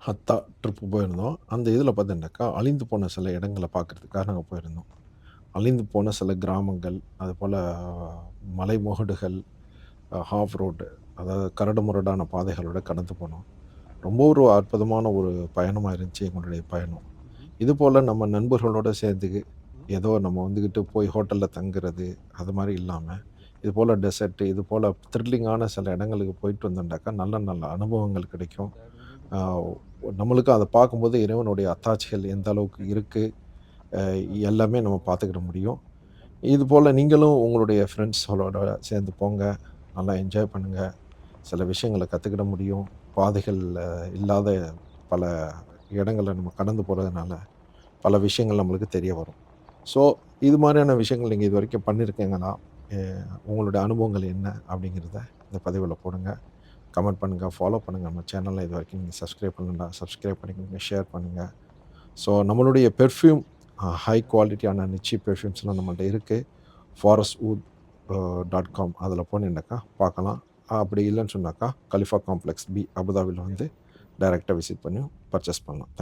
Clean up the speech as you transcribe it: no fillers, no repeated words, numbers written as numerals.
ஹத்தா ட்ரிப்பு போயிருந்தோம். அந்த இதில பார்த்தீங்கன்னாக்கா, அழிந்து போன சில இடங்கள பார்க்கறதுக்காக நாங்க போயிருந்தோம். அழிந்து போன சில கிராமங்கள், அதுபோல மலைமுகடுகள், ஹாஃப் ரோடு அதாவது கரடுமுரடான பாதைகளோட கடந்து போனோம். ரொம்ப ஒரு அற்புதமான ஒரு பயணமா இருந்துச்சு எங்களுடைய பயணம். இதுபோல நம்ம நண்பர்களோட சேர்ந்து, ஏதோ நம்ம வந்துகிட்டு போய் ஹோட்டல்ல தங்குறது, அது மாரி இல்லாம, இதுபோல டெசர்ட் இதுபோல த்ரில்லிங்கான சில இடங்களுக்கு போயிட்டு வந்தோம்னாக்கா, நல்ல நல்ல அனுபவங்கள் கிடைக்கும். ஆ நம்மளுக்கும் அத பார்க்கும்போது இறைவனுடைய அத்தாட்சிகள் எந்த அளவுக்கு இருக்கு, அ எல்லாமே நம்ம பார்த்துக்கிட முடியும். இதுபோல நீங்களும் உங்களுடைய ஃப்ரெண்ட்ஸ்களோட சேர்ந்து போங்க. நல்லா என்ஜாய் பண்ணுங்க. சில விஷயங்கள கத்துக்கிட முடியும். பாதைகள் இல்லாத பல இடங்கள நம்ம கடந்து போறதுனால, பல விஷயங்கள் நம்மளுக்கு தெரிய வரும். ஸோ, இது மாரியான விஷயங்கள் நீங்க இதுவரைக்கும் பண்ணியிருக்கீங்களா? எ உங்களுடைய அனுபவங்கள் என்ன? அப்படிங்கிறத இந்த பதிவுல போடுங்க. கமெண்ட் பண்ணுங்க, ஃபாலோ பண்ணுங்க. நம்ம சேனல இதுவரைக்கும் நீங்க சப்ஸ்கிரைப் பண்ணலனா, சப்ஸ்கிரைப் பண்ணிக்கோங்க, ஷேர் பண்ணுங்க. ஸோ, நம்மளுடைய பெர்ஃப்யூம் ஹை குவாலிட்டியான நிச்சி பெர்ஃப்யூம்ஸ்லாம் நம்மள்ட்ட இருக்கு. ஃபாரஸ்ட்வுட் .com அதில போனீங்கனாக்கா பார்க்கலாம். அப்படி இல்லன்னு சொன்னாக்கா, கலிஃபா காம்ப்ளெக்ஸ் பி அபுதாபில வந்து டைரக்ட்டா விசிட் பண்ணி பர்ச்சேஸ் பண்ணலாம். தேங்க்